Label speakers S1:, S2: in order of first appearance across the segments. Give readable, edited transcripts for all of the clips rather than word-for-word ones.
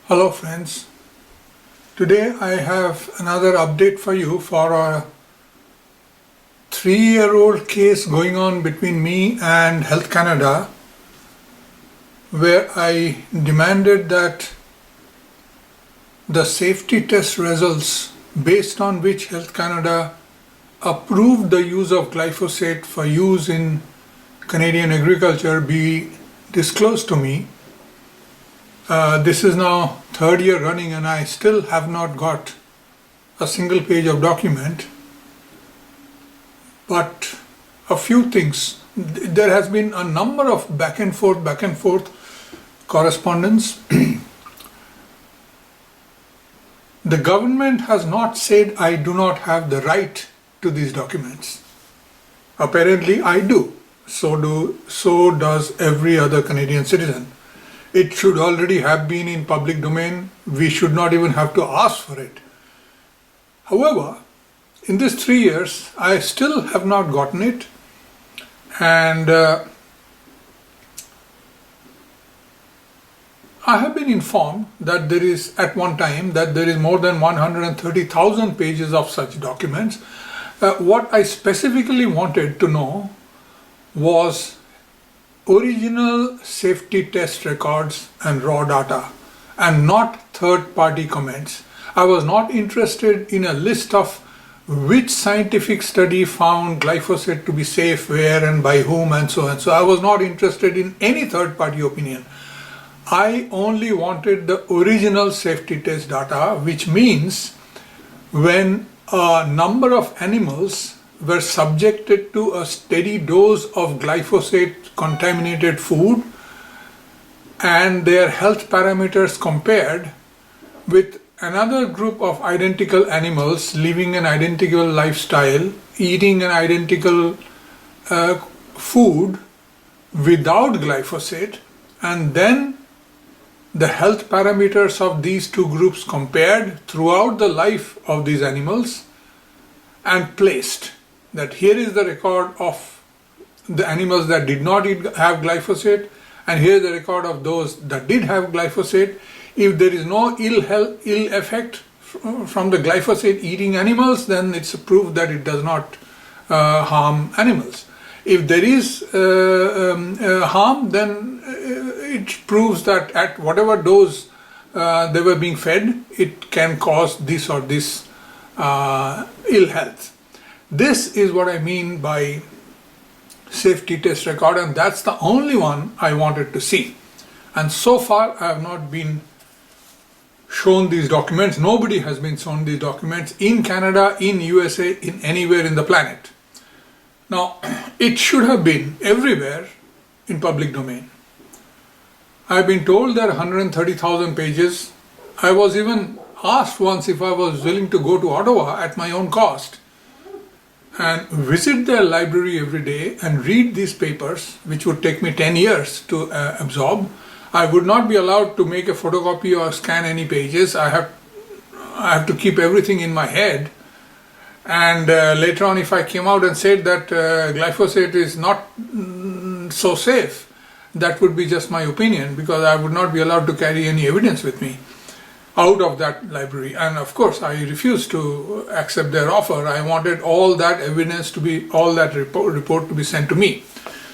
S1: Hello friends, today I have another update for you for a 3-year-old case going on between me and Health Canada, where I demanded that the safety test results based on which Health Canada approved the use of glyphosate for use in Canadian agriculture be disclosed to me. This is now 3rd year running and I still have not got a single page of document. But a few things. There has been a number of back and forth correspondence. The government has not said I do not have the right to these documents. Apparently I do. So does every other Canadian citizen. It should already have been in public domain. We should not even have to ask for it. However, in these 3 years, I still have not gotten it. And I have been informed that there is, at one time, that there is more than 130,000 pages of such documents. What I specifically wanted to know was original safety test records and raw data, and not third-party comments. I was not interested in a list of which scientific study found glyphosate to be safe where and by whom and so on. So I was not interested in any third-party opinion. I only wanted the original safety test data, which means when a number of animals were subjected to a steady dose of glyphosate contaminated food and their health parameters compared with another group of identical animals living an identical lifestyle, eating an identical food without glyphosate, and then the health parameters of these two groups compared throughout the life of these animals and placed. That here is the record of the animals that did not have glyphosate, and here is the record of those that did have glyphosate. If there is no ill effect from the glyphosate eating animals, then it's a proof that it does not harm animals. If there is harm, then it proves that at whatever dose they were being fed, it can cause this or this ill health. This is what I mean by safety test record, and that's the only one I wanted to see. And so far I have not been shown these documents. Nobody has been shown these documents in Canada, in USA, in anywhere in the planet. Now, it should have been everywhere in public domain. I've been told there are 130,000 pages. I was even asked once if I was willing to go to Ottawa at my own cost and visit their library every day and read these papers, which would take me 10 years to absorb. I would not be allowed to make a photocopy or scan any pages. I have to keep everything in my head. And later on, if I came out and said that glyphosate is not so safe, that would be just my opinion, because I would not be allowed to carry any evidence with me out of that library. And of course I refused to accept their offer. I wanted all that evidence to be, all that report to be sent to me.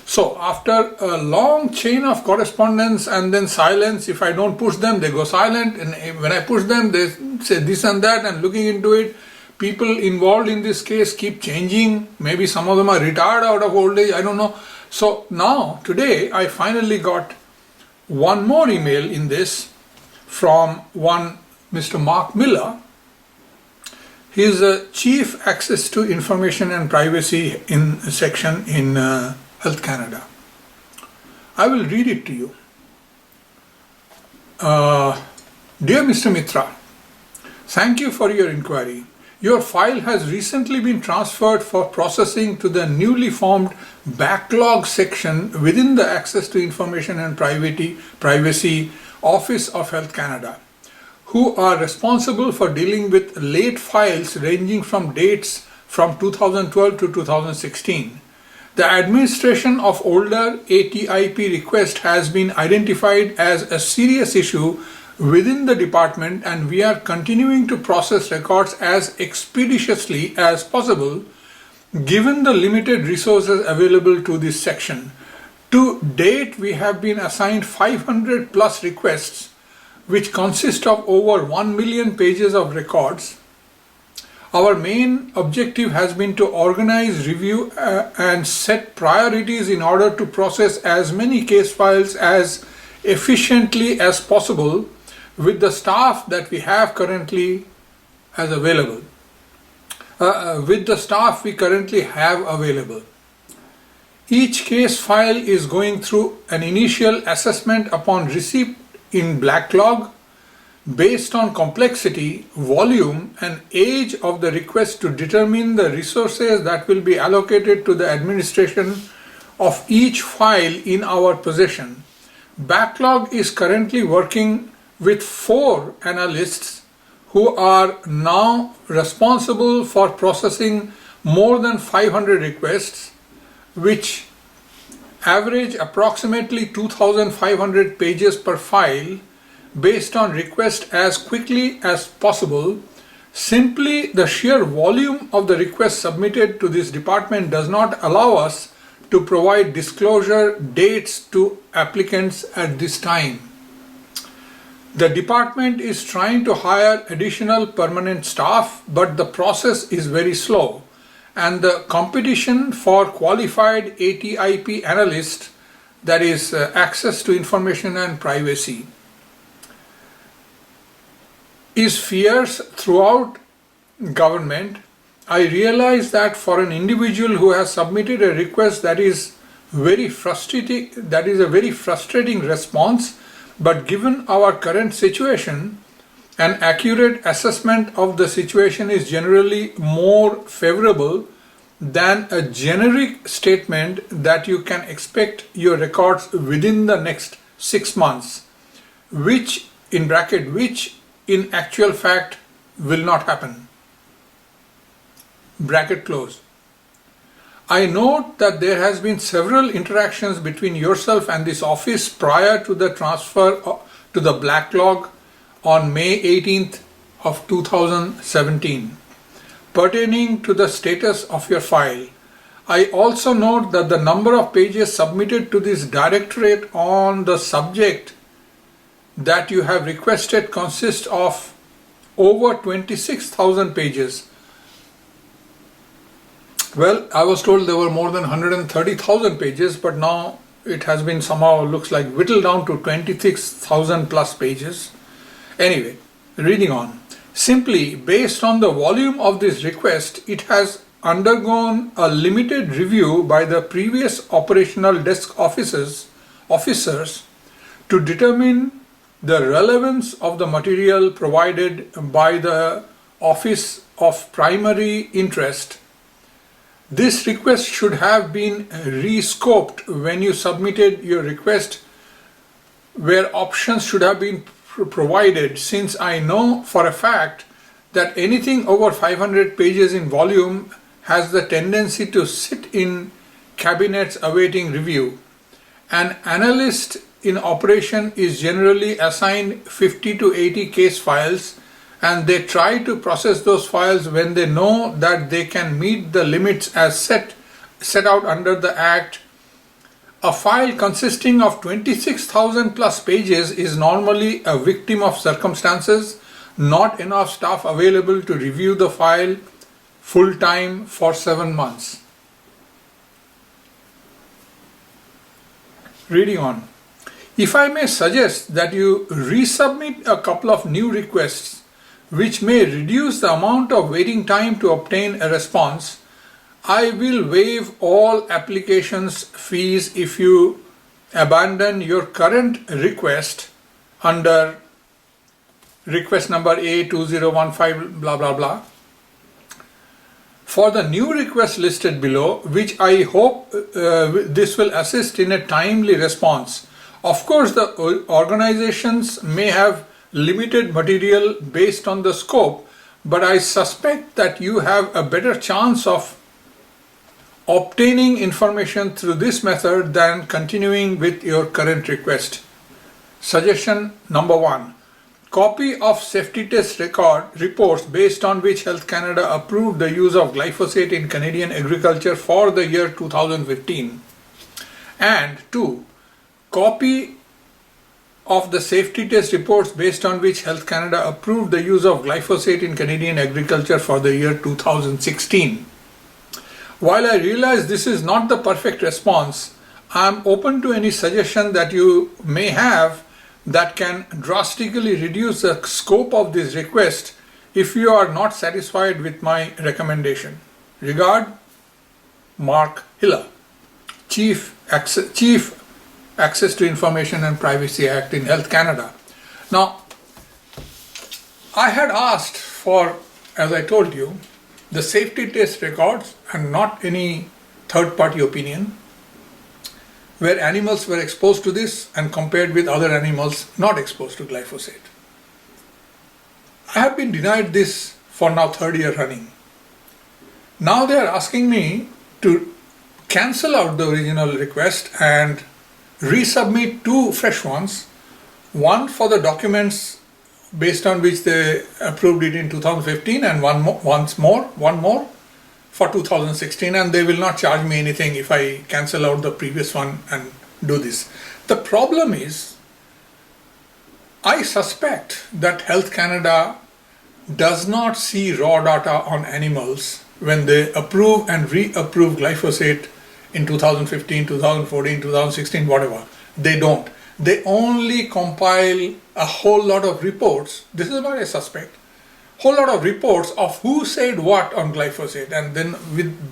S1: So after a long chain of correspondence and then silence, if I don't push them, they go silent, and when I push them, they say this and that, and looking into it, people involved in this case keep changing. Maybe some of them are retired out of old age, I don't know. So now today I finally got one more email in this from one Mr. Mark Miller. He is a Chief Access to Information and Privacy in section in Health Canada. I will read it to you. Dear Mr. Mitra, thank you for your inquiry. Your file has recently been transferred for processing to the newly formed backlog section within the Access to Information and Privacy Office of Health Canada, who are responsible for dealing with late files ranging from dates from 2012 to 2016. The administration of older ATIP requests has been identified as a serious issue within the department, and we are continuing to process records as expeditiously as possible given the limited resources available to this section. To date, we have been assigned 500 plus requests, which consist of over 1 million pages of records. Our main objective has been to organize, review, and set priorities in order to process as many case files as efficiently as possible with the staff that we have currently as available. With the staff we currently have available. Each case file is going through an initial assessment upon receipt in backlog based on complexity, volume, and age of the request to determine the resources that will be allocated to the administration of each file in our possession. Backlog is currently working with 4 analysts who are now responsible for processing more than 500 requests, which average approximately 2,500 pages per file based on request as quickly as possible. Simply the sheer volume of the requests submitted to this department does not allow us to provide disclosure dates to applicants at this time. The department is trying to hire additional permanent staff, but the process is very slow, and the competition for qualified ATIP analysts, that is access to information and privacy, is fierce throughout government. I realize that for an individual who has submitted a request that is a very frustrating response, but given our current situation, an accurate assessment of the situation is generally more favorable than a generic statement that you can expect your records within the next 6 months, which in actual fact will not happen. Bracket close. I note that there has been several interactions between yourself and this office prior to the transfer to the backlog on May 18th of 2017 pertaining to the status of your file. I also note that the number of pages submitted to this directorate on the subject that you have requested consists of over 26,000 pages. Well, I was told there were more than 130,000 pages, but now it has been somehow looks like whittled down to 26,000 plus pages. Anyway, reading on. Simply based on the volume of this request, it has undergone a limited review by the previous operational desk officers to determine the relevance of the material provided by the Office of Primary Interest. This request should have been re-scoped when you submitted your request, where options should have been provided, since I know for a fact that anything over 500 pages in volume has the tendency to sit in cabinets awaiting review. An analyst in operation is generally assigned 50 to 80 case files, and they try to process those files when they know that they can meet the limits as set out under the Act. A file consisting of 26,000 plus pages is normally a victim of circumstances, not enough staff available to review the file full time for 7 months. Reading on. If I may suggest that you resubmit a couple of new requests, which may reduce the amount of waiting time to obtain a response, I will waive all applications fees if you abandon your current request under request number A2015 blah blah blah for the new request listed below, which I hope this will assist in a timely response. Of course, the organizations may have limited material based on the scope, but I suspect that you have a better chance of obtaining information through this method than continuing with your current request. Suggestion number 1. Copy of safety test reports based on which Health Canada approved the use of glyphosate in Canadian agriculture for the year 2015. And 2. Copy of the safety test reports based on which Health Canada approved the use of glyphosate in Canadian agriculture for the year 2016. While I realize this is not the perfect response, I am open to any suggestion that you may have that can drastically reduce the scope of this request if you are not satisfied with my recommendation. Regard, Mark Hiller, Chief Access to Information and Privacy Act in Health Canada. Now, I had asked for, as I told you, the safety test records and not any third-party opinion, where animals were exposed to this and compared with other animals not exposed to glyphosate. I have been denied this for now 3rd year running. Now they are asking me to cancel out the original request and resubmit 2 fresh ones, one for the documents based on which they approved it in 2015 and one more for 2016, and they will not charge me anything if I cancel out the previous one and do this. The problem is, I suspect that Health Canada does not see raw data on animals when they approve and reapprove glyphosate in 2015, 2014, 2016, whatever. They don't. They only compile a whole lot of reports. This is what I suspect. Whole lot of reports of who said what on glyphosate, and then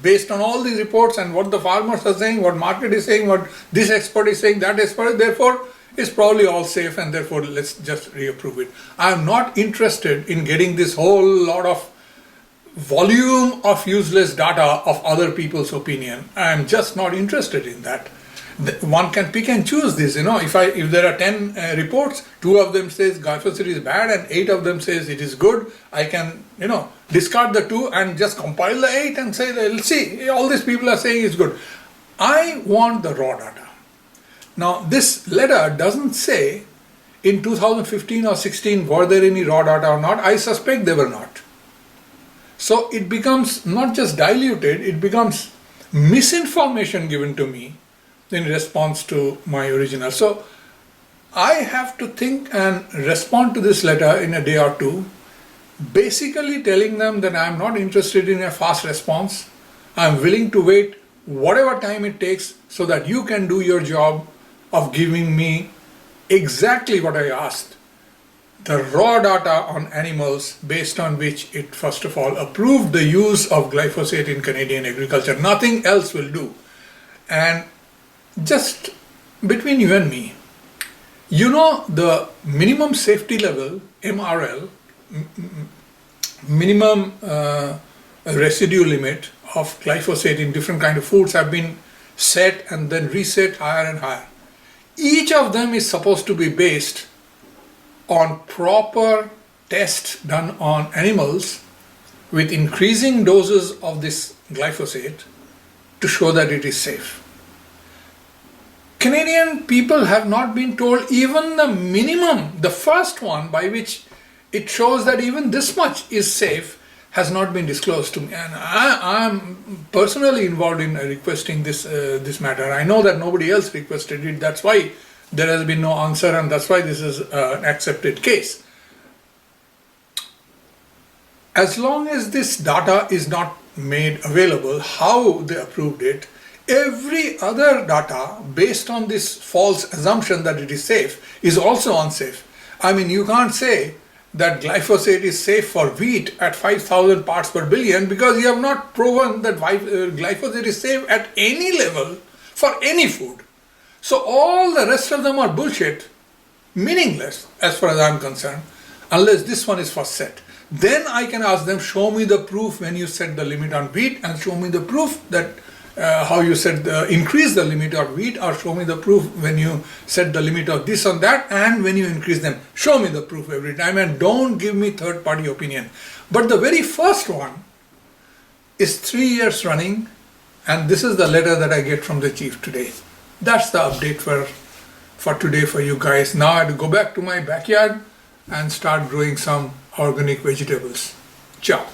S1: based on all these reports and what the farmers are saying, what market is saying, what this expert is saying, that expert, therefore it's probably all safe and therefore let's just reapprove it. I am not interested in getting this whole lot of volume of useless data of other people's opinion. I am just not interested in that. One can pick and choose this, if there are 10 reports, 2 of them says glyphosate is bad and 8 of them says it is good, I can, discard the 2 and just compile the 8 and say, let's see, all these people are saying it's good. I want the raw data. Now, this letter doesn't say in 2015 or 16 were there any raw data or not. I suspect they were not. So it becomes not just diluted, it becomes misinformation given to me in response to my original. So I have to think and respond to this letter in a day or 2, basically telling them that I am not interested in a fast response. I am willing to wait whatever time it takes so that you can do your job of giving me exactly what I asked. The raw data on animals based on which it first of all approved the use of glyphosate in Canadian agriculture. Nothing else will do. And just between you and me, the minimum safety level, MRL, minimum residue limit of glyphosate in different kind of foods have been set and then reset higher and higher. Each of them is supposed to be based on proper tests done on animals with increasing doses of this glyphosate to show that it is safe. Canadian people have not been told even the minimum, the first one by which it shows that even this much is safe has not been disclosed to me, and I am personally involved in requesting this matter. I know that nobody else requested it, that's why there has been no answer, and that's why this is an accepted case. As long as this data is not made available, how they approved it, every other data based on this false assumption that it is safe is also unsafe. I mean, you can't say that glyphosate is safe for wheat at 5,000 parts per billion because you have not proven that glyphosate is safe at any level for any food. So all the rest of them are bullshit, meaningless as far as I'm concerned, unless this one is first set. Then I can ask them, show me the proof when you set the limit on wheat, and show me the proof that how you said increase the limit of wheat, or show me the proof when you set the limit of this on that and when you increase them. Show me the proof every time and don't give me third party opinion. But the very first one is 3 years running, and this is the letter that I get from the chief today. That's the update for today for you guys. Now I have to go back to my backyard, and start growing some organic vegetables. Ciao.